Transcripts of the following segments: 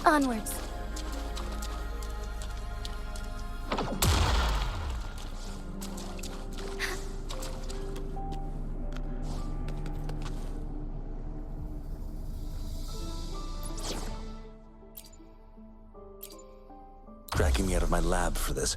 Onwards. Dragging me out of my lab for this.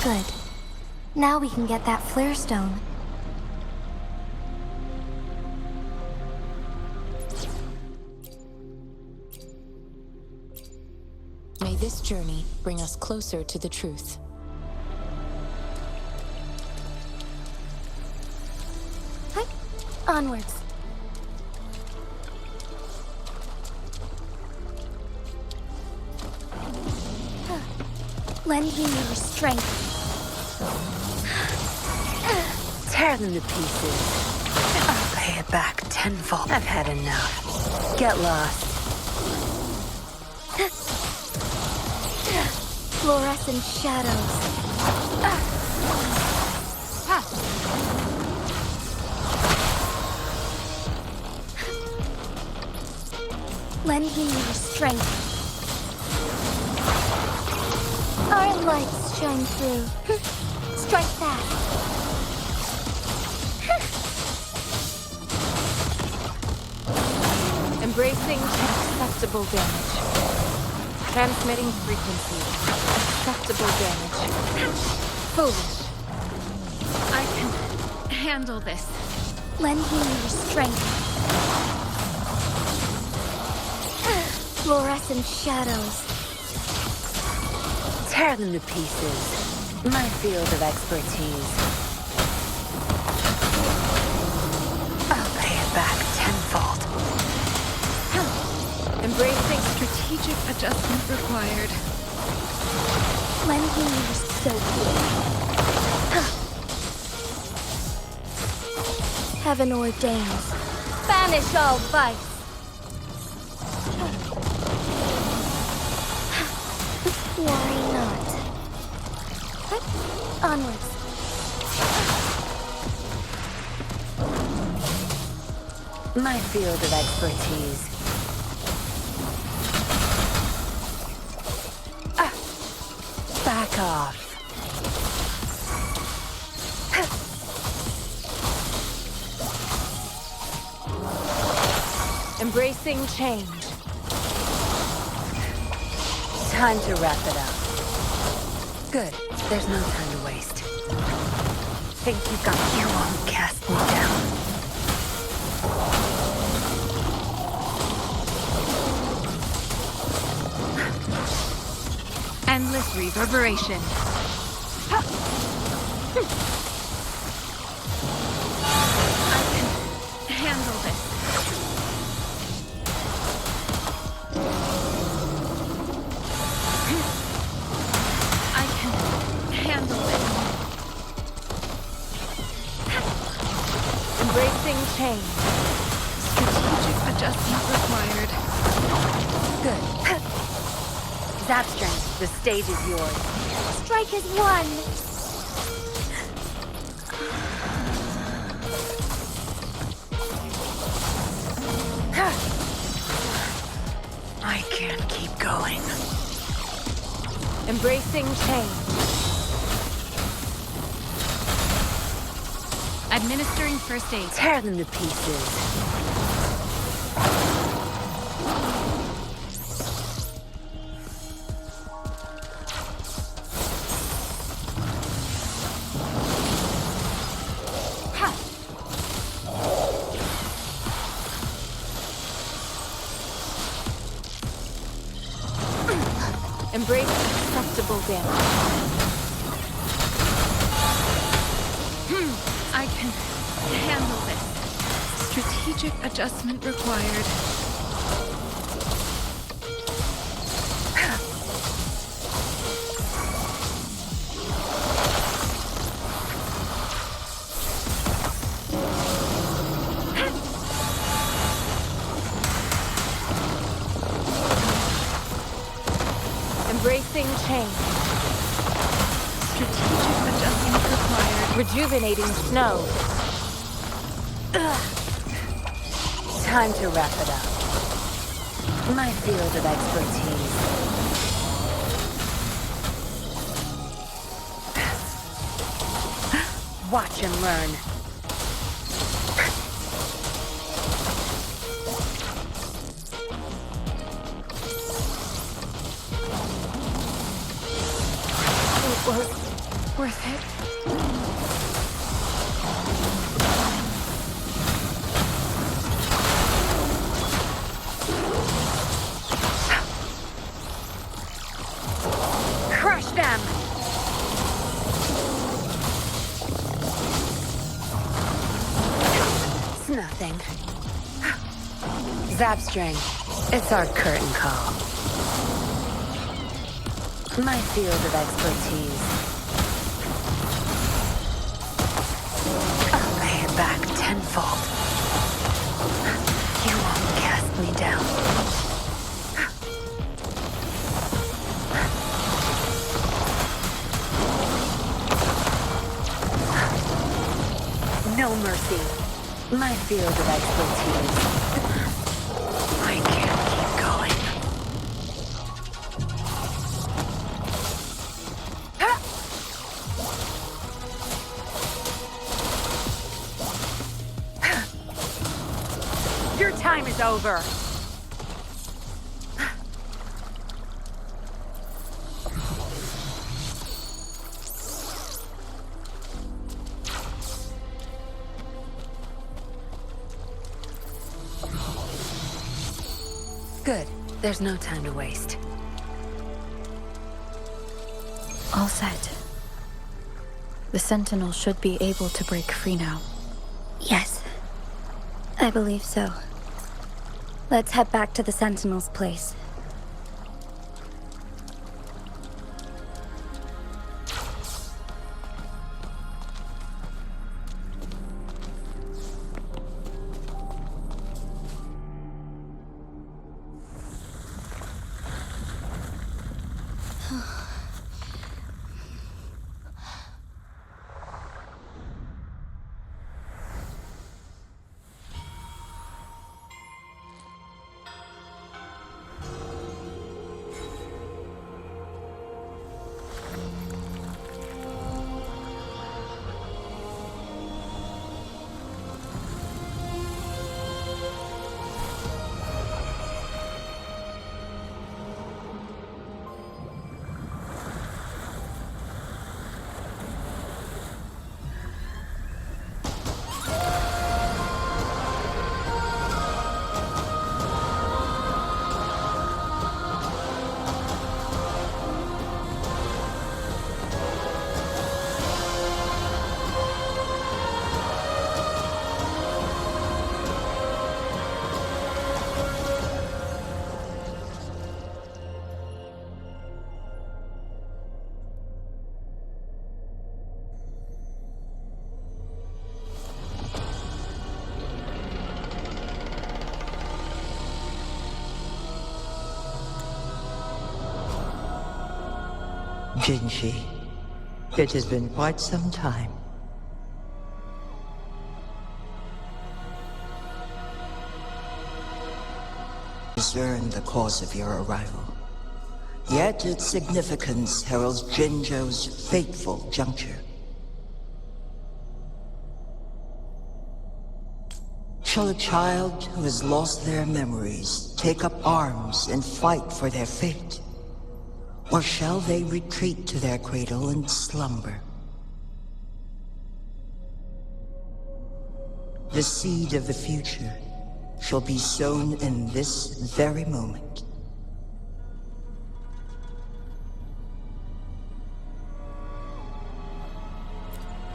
Good. Now we can get that flare stone. May this journey bring us closer to the truth. Hi. Onwards. Lend me your strength. Tear them to pieces. I'll pay it back tenfold. I've had enough. Get lost. Fluorescent shadows. Lend me your strength. Our lights shine through. Strike fast. Embracing acceptable damage. Transmitting frequency. Acceptable damage. Foolish. I can handle this. Lend me your strength. Fluorescent shadows. Tear them to pieces. My field of expertise. I'll pay it back tenfold. Embracing strategic adjustment required. Lend me your soul. Heaven ordains. Banish all vice. Why not? Onwards. My field of expertise. Back off. Embracing change. Time to wrap it up. Good. There's no time to waste. Think you got you won't cast me down. Endless reverberation. I can handle this. I can handle this. Embracing change. Strategic adjustment required. Good. Zap strength. The stage is yours. Strike is one. I can't keep going. Embracing change. Administering first aid. Tear them to pieces. Embrace acceptable damage. I can handle this. Strategic adjustment required. Embracing change. Strategic adjustment required. Rejuvenating snow. Time to wrap it up. My field of expertise. Watch and learn. Worth it. Crush them! It's nothing. Zap string. It's our curtain call. My field of expertise. I'll pay it back tenfold. You won't cast me down. No mercy. My field of expertise. I can't keep going. Your time is over. Good. There's no time to waste. All set. The Sentinel should be able to break free now. Yes, I believe so. Let's head back to the Sentinel's place. Jinshi, it has been quite some time. Discern the cause of your arrival. Yet its significance heralds Jinzhou's fateful juncture. Shall a child who has lost their memories take up arms and fight for their fate? Or shall they retreat to their cradle and slumber? The seed of the future shall be sown in this very moment.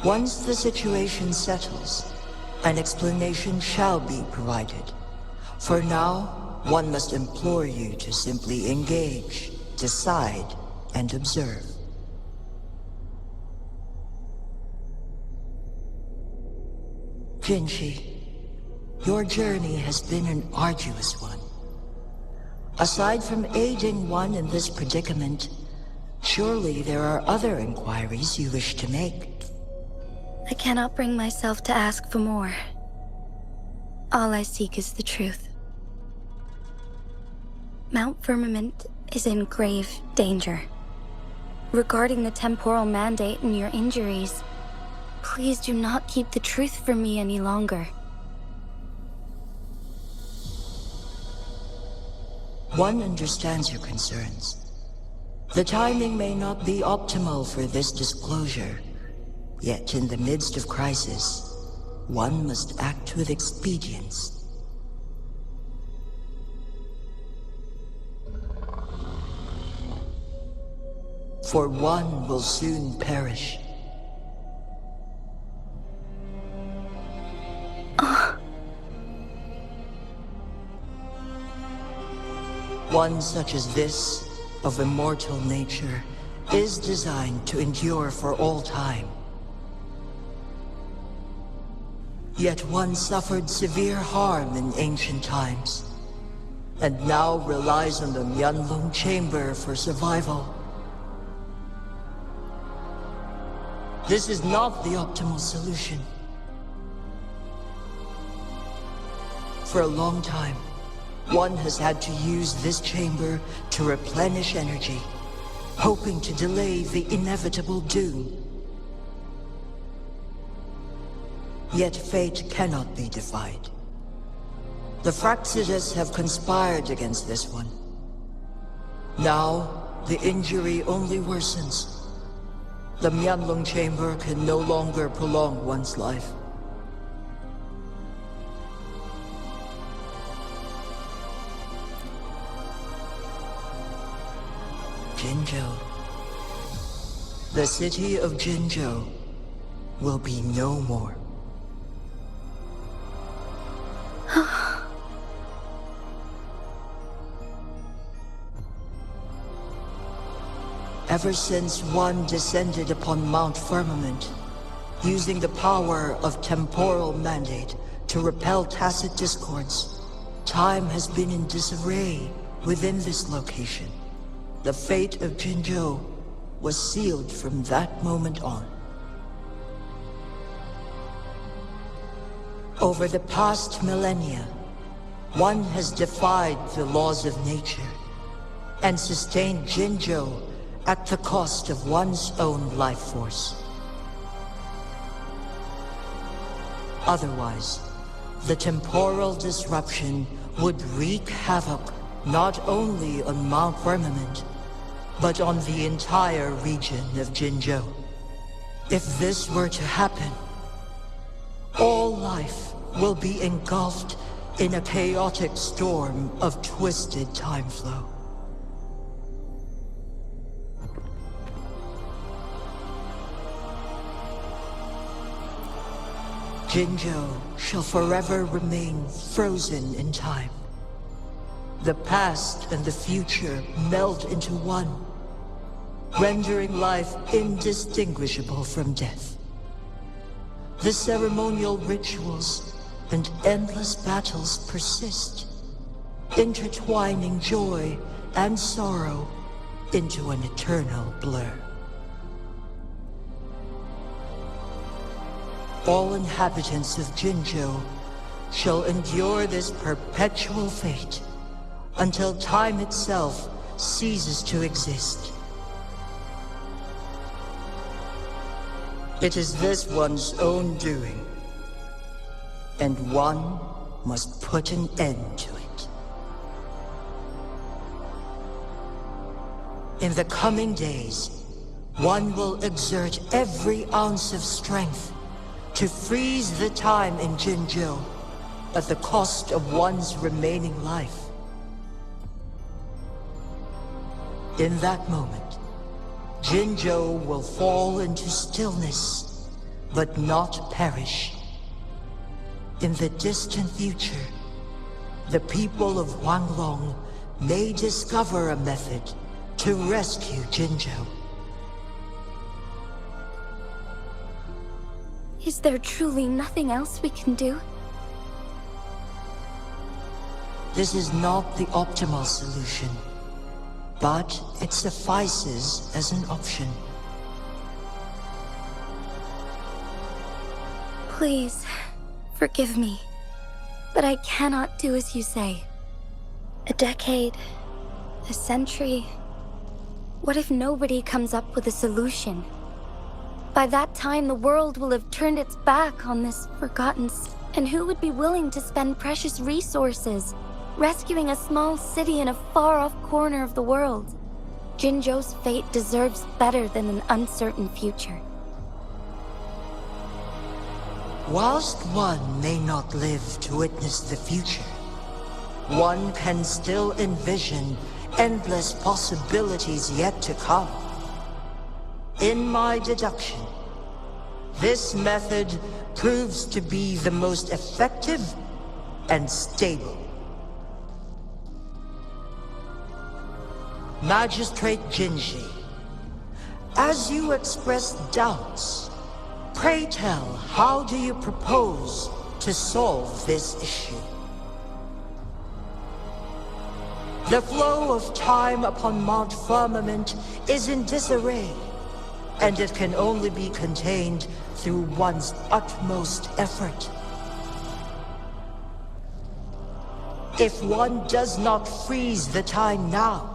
Once the situation settles, an explanation shall be provided. For now, one must implore you to simply engage, decide, and observe. Jinshi, your journey has been an arduous one. Aside from aiding one in this predicament, surely there are other inquiries you wish to make. I cannot bring myself to ask for more. All I seek is the truth. Mount Firmament is in grave danger. Regarding the temporal mandate and your injuries, please do not keep the truth from me any longer. One understands your concerns. The timing may not be optimal for this disclosure, yet in the midst of crisis, one must act with expedience. For one will soon perish. One such as this, of immortal nature, is designed to endure for all time. Yet one suffered severe harm in ancient times, and now relies on the Mianlong Chamber for survival. This is not the optimal solution. For a long time, one has had to use this chamber to replenish energy, hoping to delay the inevitable doom. Yet fate cannot be defied. The Fraxidas have conspired against this one. Now, the injury only worsens. The Mianlong Chamber can no longer prolong one's life. Jinzhou. The city of Jinzhou will be no more. Ever since one descended upon Mount Firmament, using the power of temporal mandate to repel tacit discords, time has been in disarray within this location. The fate of Jinzhou was sealed from that moment on. Over the past millennia, one has defied the laws of nature and sustained Jinzhou at the cost of one's own life force. Otherwise, the temporal disruption would wreak havoc not only on Mount Firmament, but on the entire region of Jinzhou. If this were to happen, all life will be engulfed in a chaotic storm of twisted time flow. Jinzhou shall forever remain frozen in time. The past and the future meld into one, rendering life indistinguishable from death. The ceremonial rituals and endless battles persist, intertwining joy and sorrow into an eternal blur. all inhabitants of Jinzhou shall endure this perpetual fate until time itself ceases to exist. It is this one's own doing, and one must put an end to it. In the coming days, one will exert every ounce of strength to freeze the time in Jinzhou at the cost of one's remaining life. In that moment, Jinzhou will fall into stillness, but not perish. In the distant future, the people of Huanglong may discover a method to rescue Jinzhou. Is there truly nothing else we can do? This is not the optimal solution, but it suffices as an option. Please, forgive me, but I cannot do as you say. A decade, a century. What if nobody comes up with a solution? By that time, the world will have turned its back on this forgotten and who would be willing to spend precious resources rescuing a small city in a far-off corner of the world? Jinzhou's fate deserves better than an uncertain future. Whilst one may not live to witness the future, one can still envision endless possibilities yet to come. In my deduction, this method proves to be the most effective and stable. Magistrate Jinji, as you express doubts, pray tell, how do you propose to solve this issue? The flow of time upon Mount Firmament is in disarray, and it can only be contained through one's utmost effort. If one does not freeze the time now,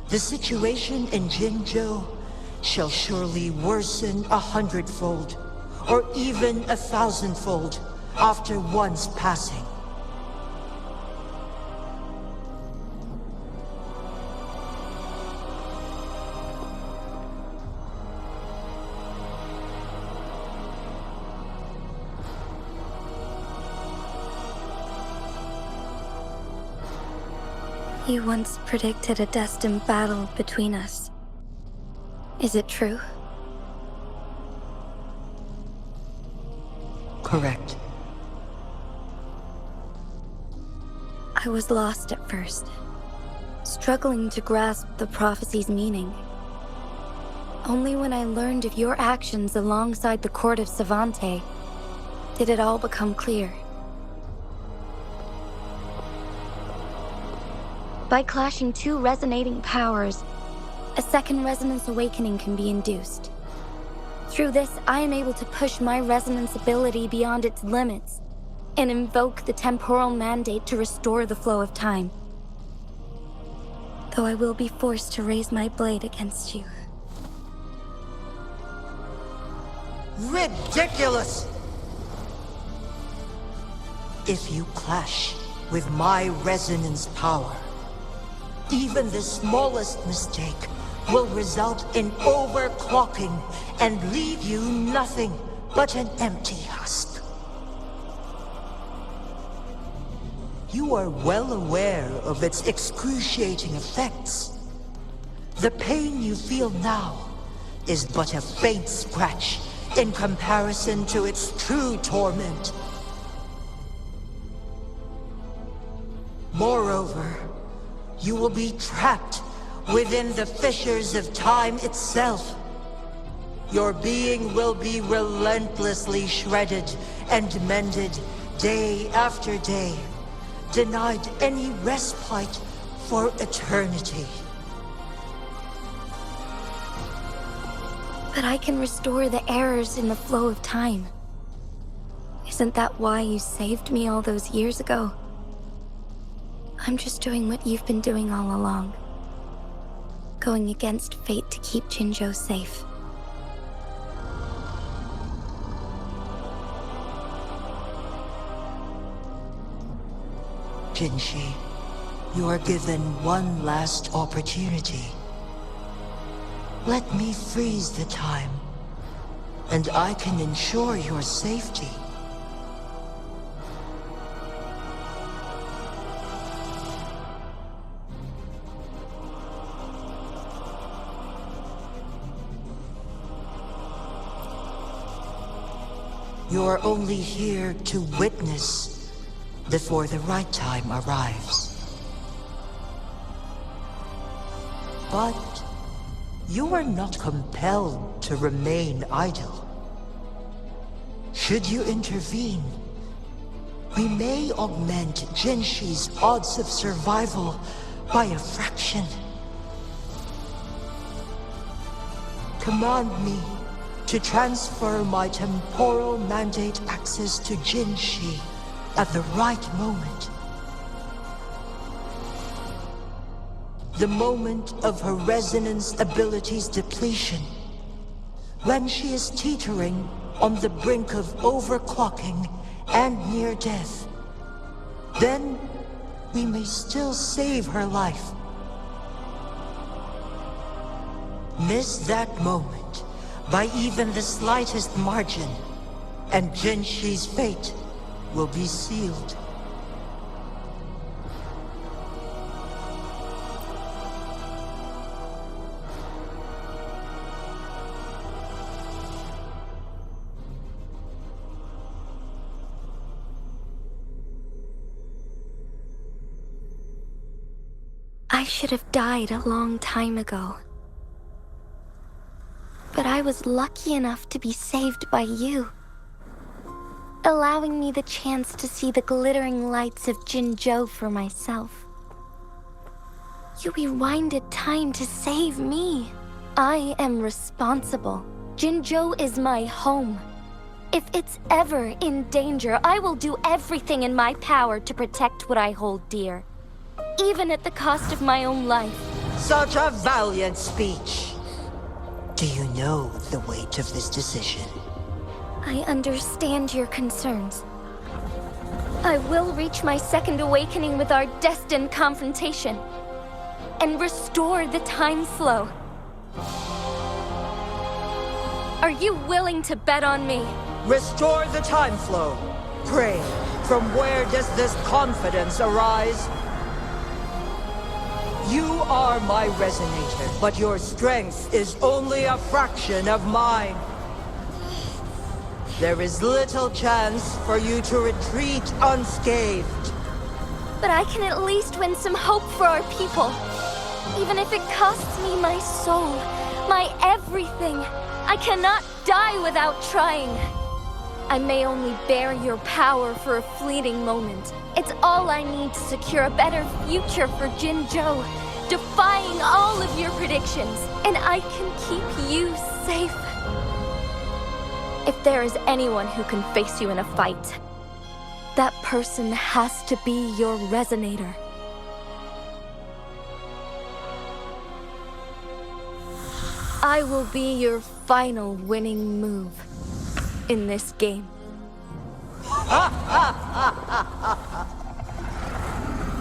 the situation in Jinzhou shall surely worsen 100-fold, or even 1,000-fold, after one's passing. You once predicted a destined battle between us. Is it true? Correct. I was lost at first, struggling to grasp the prophecy's meaning. Only when I learned of your actions alongside the court of Savante did it all become clear. By clashing two resonating powers, a second resonance awakening can be induced. Through this, I am able to push my resonance ability beyond its limits and invoke the temporal mandate to restore the flow of time. Though I will be forced to raise my blade against you. Ridiculous! If you clash with my resonance power, even the smallest mistake will result in overclocking and leave you nothing but an empty husk. You are well aware of its excruciating effects. The pain you feel now is but a faint scratch in comparison to its true torment. Moreover, you will be trapped within the fissures of time itself. Your being will be relentlessly shredded and mended day after day, denied any respite for eternity. But I can restore the errors in the flow of time. Isn't that why you saved me all those years ago? I'm just doing what you've been doing all along. Going against fate to keep Jinzhou safe. Jinshi, you are given one last opportunity. Let me freeze the time, and I can ensure your safety. You are only here to witness before the right time arrives. But you are not compelled to remain idle. Should you intervene, we may augment Jinshi's odds of survival by a fraction. Command me to transfer my temporal mandate access to Jinshi at the right moment. The moment of her resonance ability's depletion, when she is teetering on the brink of overclocking and near death. Then we may still save her life. Miss that moment by even the slightest margin, and Jinshi's fate will be sealed. I should have died a long time ago. But I was lucky enough to be saved by you, allowing me the chance to see the glittering lights of Jinzhou for myself. You rewinded time to save me. I am responsible. Jinzhou is my home. If it's ever in danger, I will do everything in my power to protect what I hold dear, even at the cost of my own life. Such a valiant speech. Do you know the weight of this decision? I understand your concerns. I will reach my second awakening with our destined confrontation and restore the time flow. Are you willing to bet on me? Restore the time flow. Pray, from where does this confidence arise? You are my resonator, but your strength is only a fraction of mine. There is little chance for you to retreat unscathed. But I can at least win some hope for our people. Even if it costs me my soul, my everything. I cannot die without trying. I may only bear your power for a fleeting moment. It's all I need to secure a better future for Jinzhou, defying all of your predictions, and I can keep you safe. If there is anyone who can face you in a fight, that person has to be your resonator. I will be your final winning move in this game.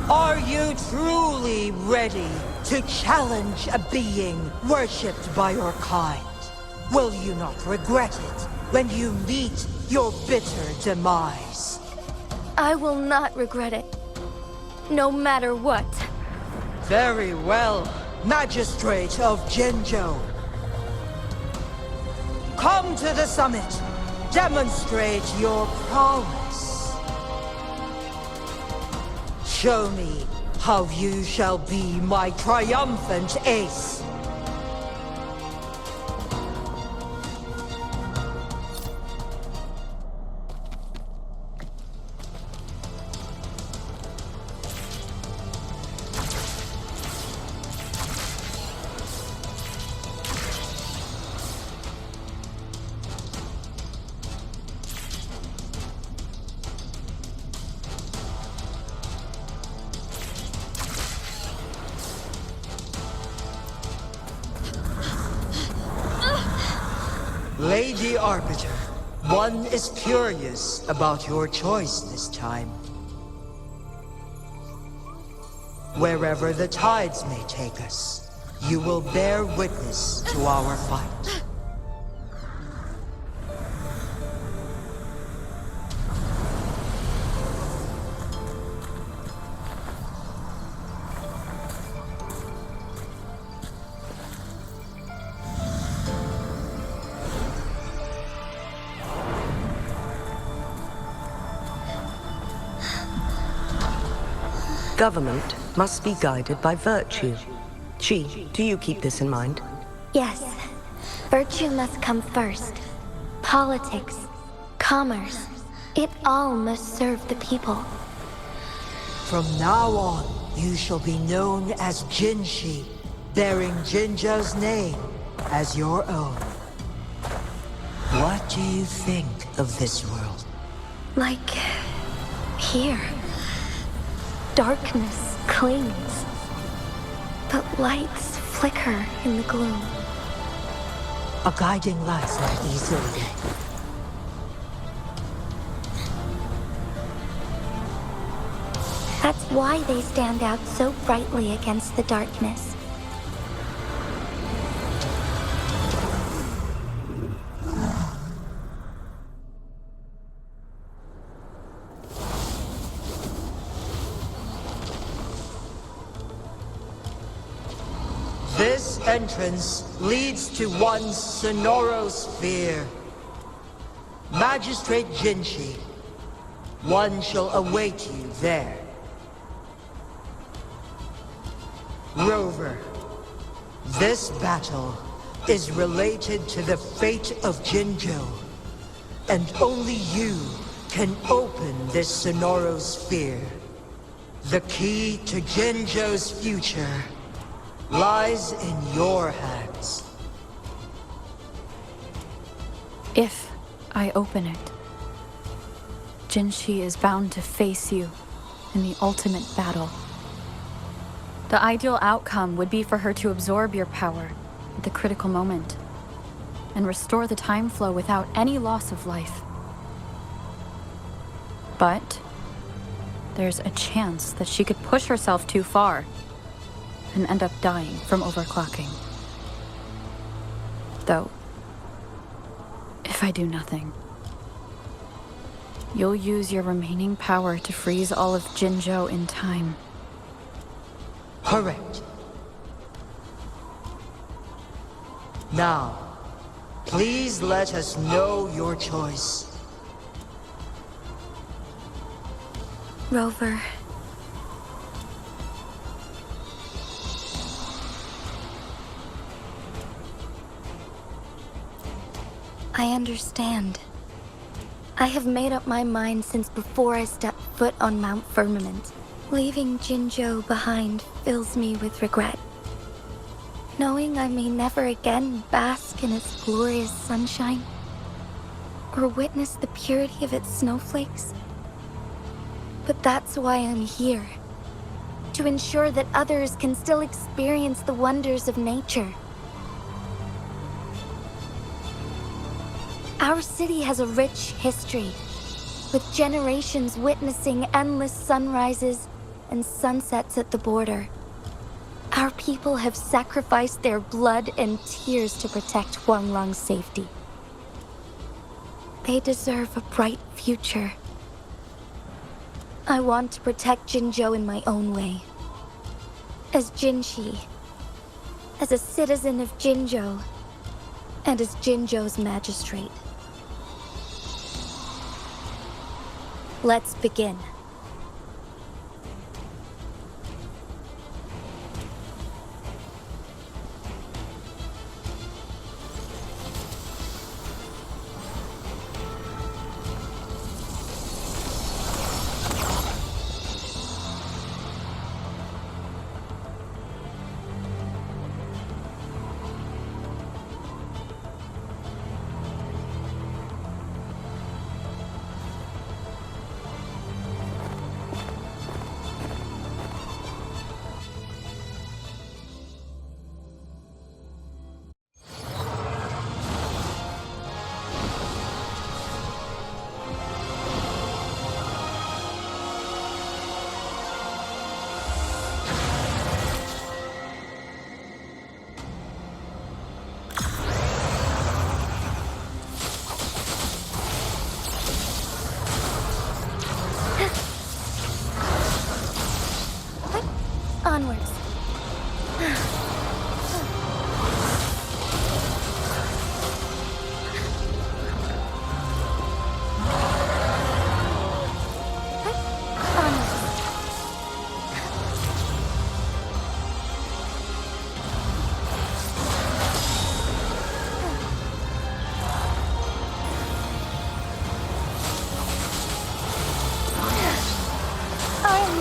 Are you truly ready to challenge a being worshipped by your kind? Will you not regret it when you meet your bitter demise? I will not regret it, no matter what. Very well, Magistrate of Jinzhou. Come to the summit. Demonstrate your prowess. Show me how you shall be my triumphant ace. Lady Arbiter, one is curious about your choice this time. Wherever the tides may take us, you will bear witness to our fight. Government must be guided by virtue. Chi, do you keep this in mind? Yes. Virtue must come first. Politics, commerce, it all must serve the people. From now on, you shall be known as Jinshi, bearing Jinzhou's name as your own. What do you think of this world? Like here. Darkness clings, but lights flicker in the gloom. A guiding light like easily. That's why they stand out so brightly against the darkness. This entrance leads to one Sonorosphere. Magistrate Jinshi, one shall await you there. Rover, this battle is related to the fate of Jinzhou, and only you can open this Sonorosphere. The key to Jinzhou's future lies in your hands. If I open it, Jinshi is bound to face you in the ultimate battle. The ideal outcome would be for her to absorb your power at the critical moment and restore the time flow without any loss of life. But there's a chance that she could push herself too far and end up dying from overclocking. Though, if I do nothing, you'll use your remaining power to freeze all of Jinzhou in time. Correct. Now, please let us know your choice. Rover. I understand. I have made up my mind since before I stepped foot on Mount Firmament. Leaving Jinzhou behind fills me with regret. Knowing I may never again bask in its glorious sunshine, or witness the purity of its snowflakes. But that's why I'm here. To ensure that others can still experience the wonders of nature. Our city has a rich history, with generations witnessing endless sunrises and sunsets at the border. Our people have sacrificed their blood and tears to protect Huanglang's safety. They deserve a bright future. I want to protect Jinzhou in my own way. As Jinshi, as a citizen of Jinzhou, and as Jinzhou's magistrate. Let's begin.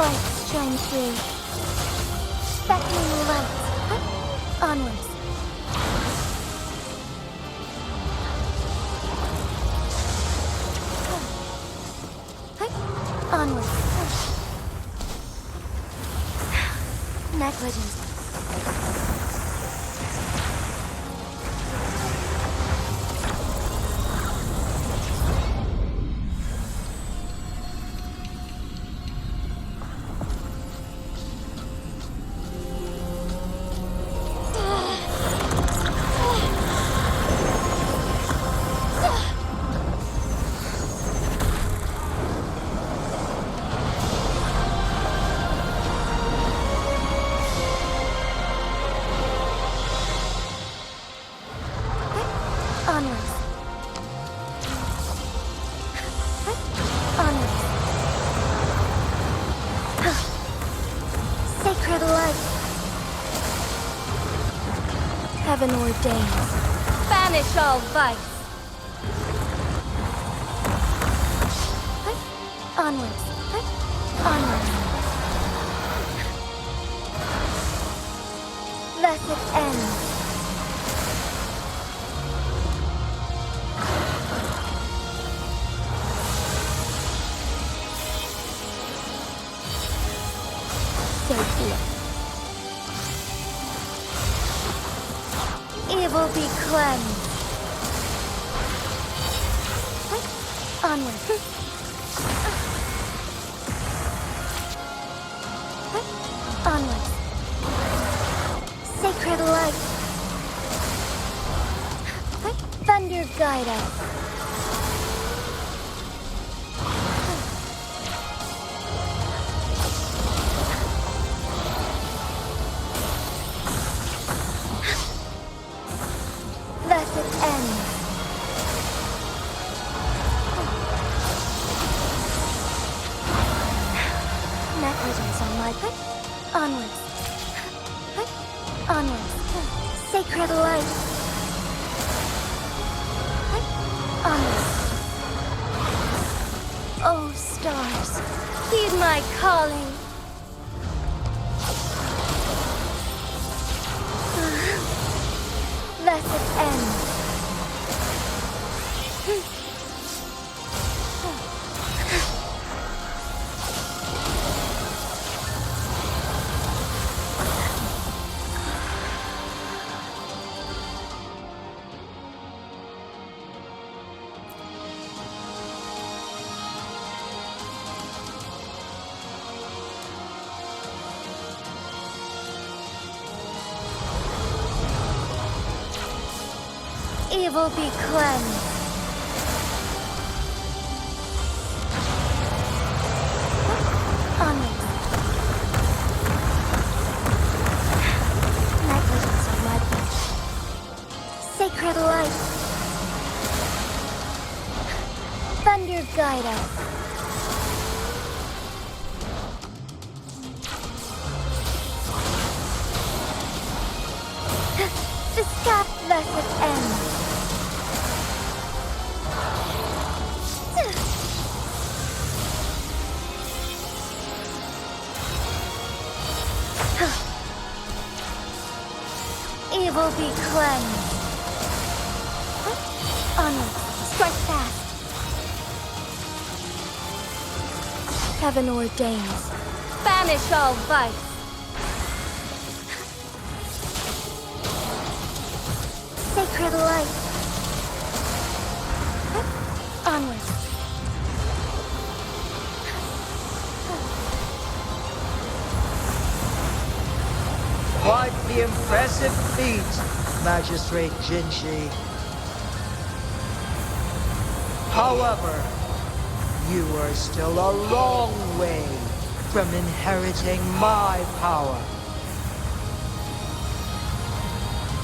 Lights shine through. Beckoning lights. Onwards. Onwards. Negligence. Onwards. Onwards. Sacred light. Heaven ordains. Banish all vice. Onwards. Onwards. Thus it ends. Evil be cleansed. Onward. Onward. Sacred light. Thunder guide us. Thus it ends. Negligence on my part. Onwards. Onwards. Sacred light. Onwards. Oh, stars, heed my calling. Thus it ends. Evil be cleansed. Onwards. Negligence on my part. Sacred light. Thunder guide us. The sky thus it ends. Evil be cleansed. Onward, strike fast. Heaven ordains. Banish all vice. Sacred light. Onward. Quite the impressive feat, Magistrate Jinshi. However, you are still a long way from inheriting my power.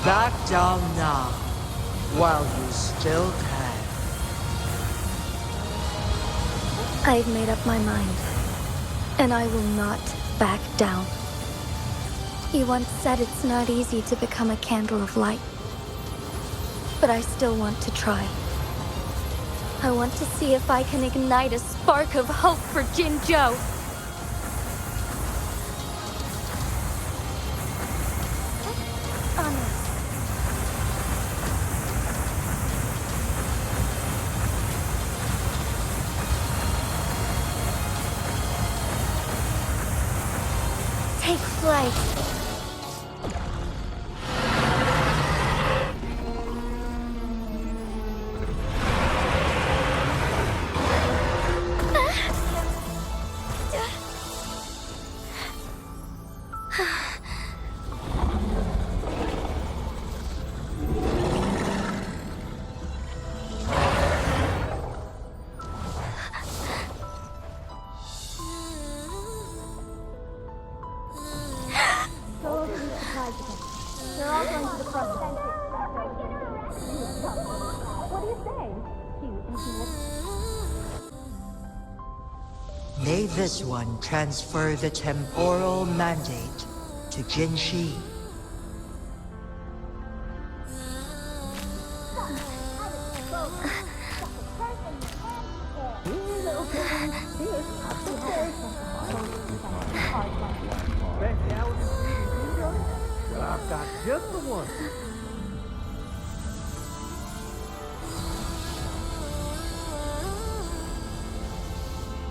Back down now, while you still can. I've made up my mind, and I will not back down. You once said it's not easy to become a candle of light. But I still want to try. I want to see if I can ignite a spark of hope for Jinzhou. life. May this one transfer the temporal mandate to Jinshi. I've got just the one.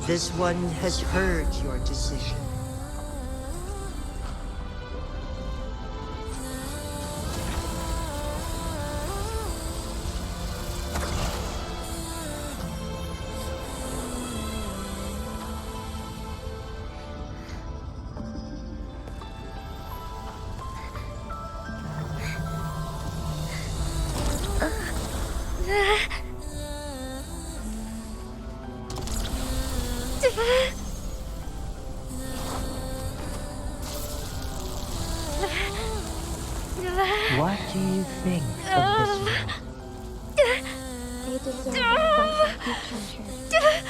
This one has heard your decision. What do you think of this one? They deserve a fight future.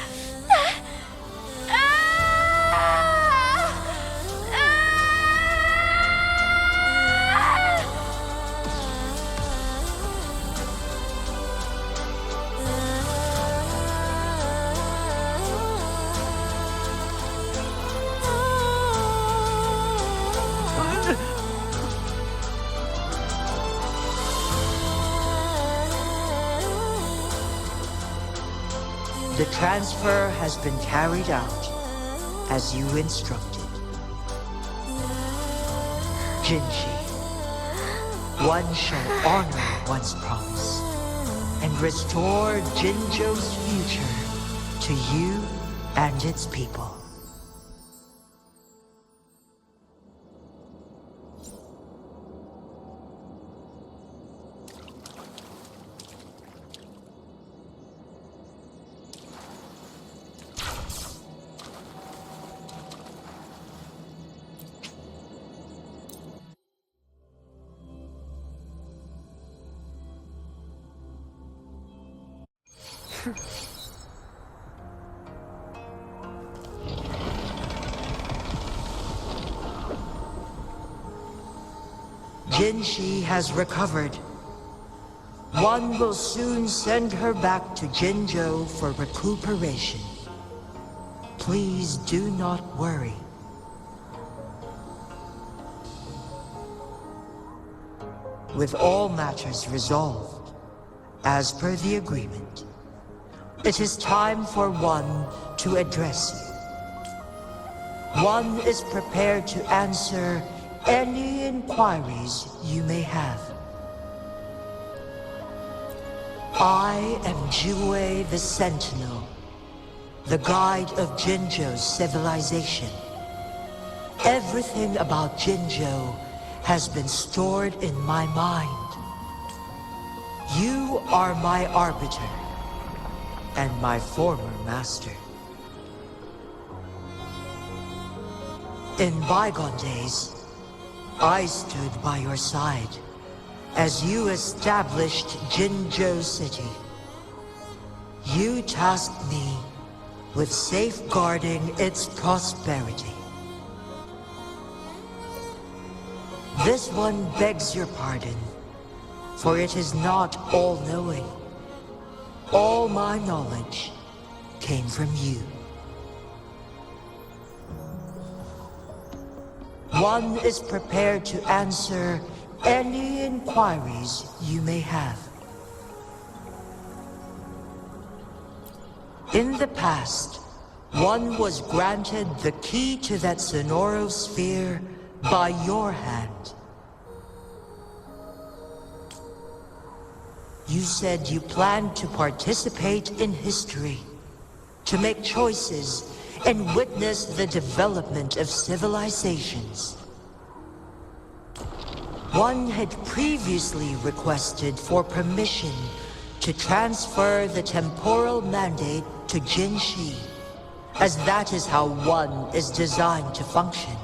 The transfer has been carried out as you instructed. Jinshi, one shall honor one's promise and restore Jinzhou's future to you and its people. Jinshi has recovered. One will soon send her back to Jinzhou for recuperation. Please do not worry. With all matters resolved, as per the agreement, it is time for one to address you. One is prepared to answer any inquiries you may have. I am Jue the Sentinel, the guide of Jinzhou's civilization. Everything about Jinzhou has been stored in my mind. You are my arbiter and my former master. In bygone days, I stood by your side as you established Jinzhou City. You tasked me with safeguarding its prosperity. This one begs your pardon, for it is not all-knowing. All my knowledge came from you. One is prepared to answer any inquiries you may have. In the past, one was granted the key to that Sonoro sphere by your hand. You said you planned to participate in history, to make choices and witness the development of civilizations. One had previously requested for permission to transfer the temporal mandate to Jin Shi, as that is how one is designed to function.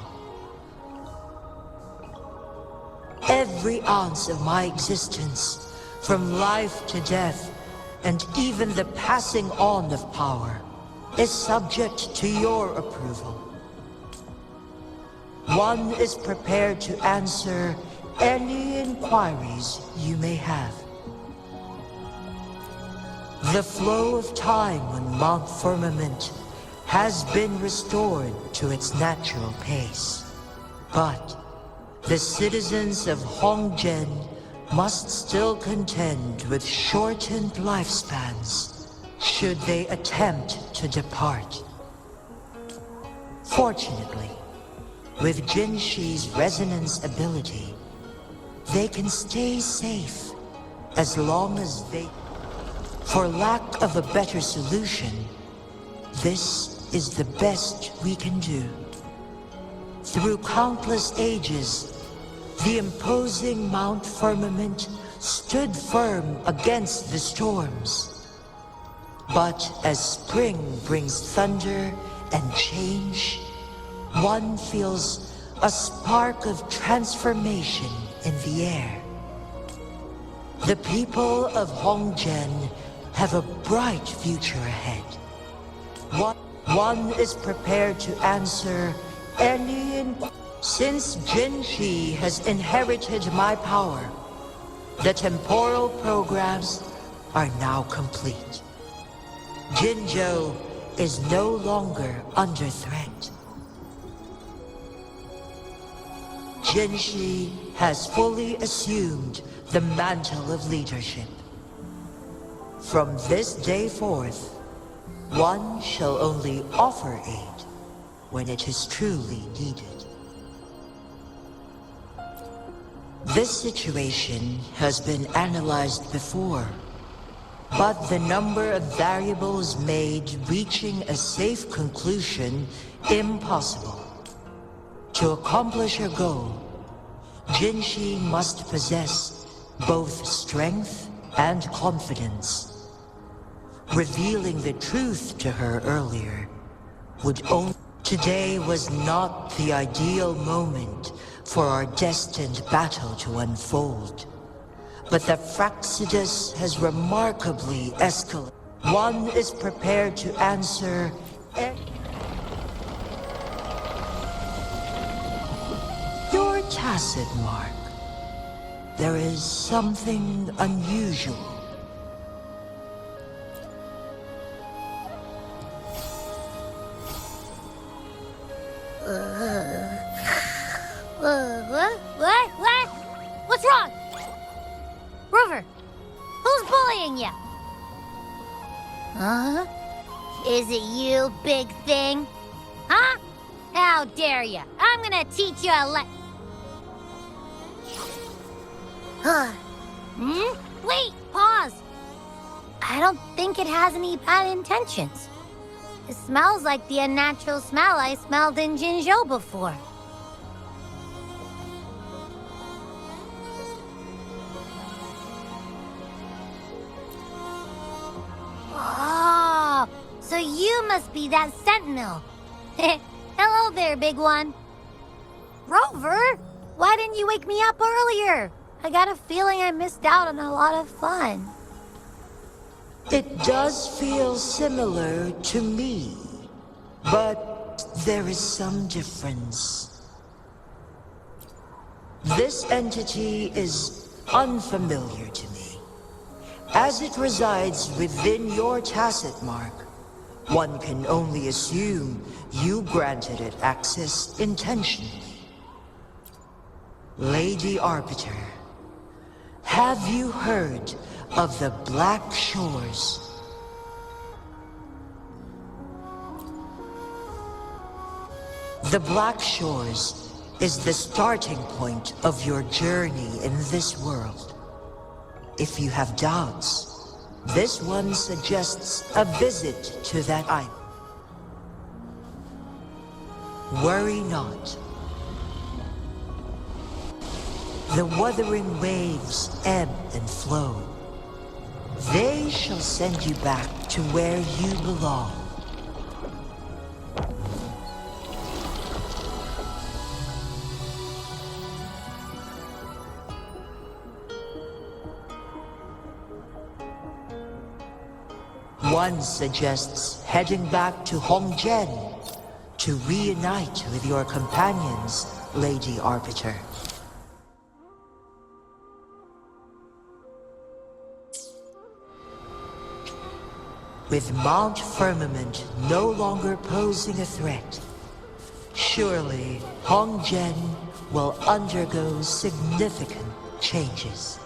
Every ounce of my existence, from life to death, and even the passing on of power, is subject to your approval. One is prepared to answer any inquiries you may have. The flow of time on Mount Firmament has been restored to its natural pace, but the citizens of Hongzhen must still contend with shortened lifespans should they attempt to depart. Fortunately, with Jin Shi's resonance ability, they can stay safe as long as they... For lack of a better solution, this is the best we can do. Through countless ages, the imposing Mount Firmament stood firm against the storms. But as spring brings thunder and change, one feels a spark of transformation in the air. The people of Hongzhen have a bright future ahead. One is prepared to answer any inquiry. Since Jin Shi has inherited my power, the temporal programs are now complete. Jinzhou is no longer under threat. Jin Shi has fully assumed the mantle of leadership. From this day forth, one shall only offer aid when it is truly needed. This situation has been analyzed before, but the number of variables made reaching a safe conclusion impossible. To accomplish her goal, Jin Shi must possess both strength and confidence. Revealing the truth to her earlier would only... Today was not the ideal moment for our destined battle to unfold. But the Fractsidus has remarkably escalated. One is prepared to answer... Your tacit mark. There is something unusual. What? What's wrong? Rover, who's bullying you? Huh? Is it you, big thing? Huh? How dare you? I'm gonna teach you a Wait, pause. I don't think it has any bad intentions. It smells like the unnatural smell I smelled in Jinzhou before. Oh, so you must be that sentinel. Hello there, big one. Rover, why didn't you wake me up earlier? I got a feeling I missed out on a lot of fun. It does feel similar to me, but there is some difference. This entity is unfamiliar to me. As it resides within your tacit mark, one can only assume you granted it access intentionally. Lady Arbiter, have you heard of the Black Shores? The Black Shores is the starting point of your journey in this world. If you have doubts, this one suggests a visit to that island. Worry not. The wuthering waves ebb and flow. They shall send you back to where you belong. One suggests heading back to Hongjian to reunite with your companions, Lady Arbiter. With Mount Firmament no longer posing a threat, surely Hongjian will undergo significant changes.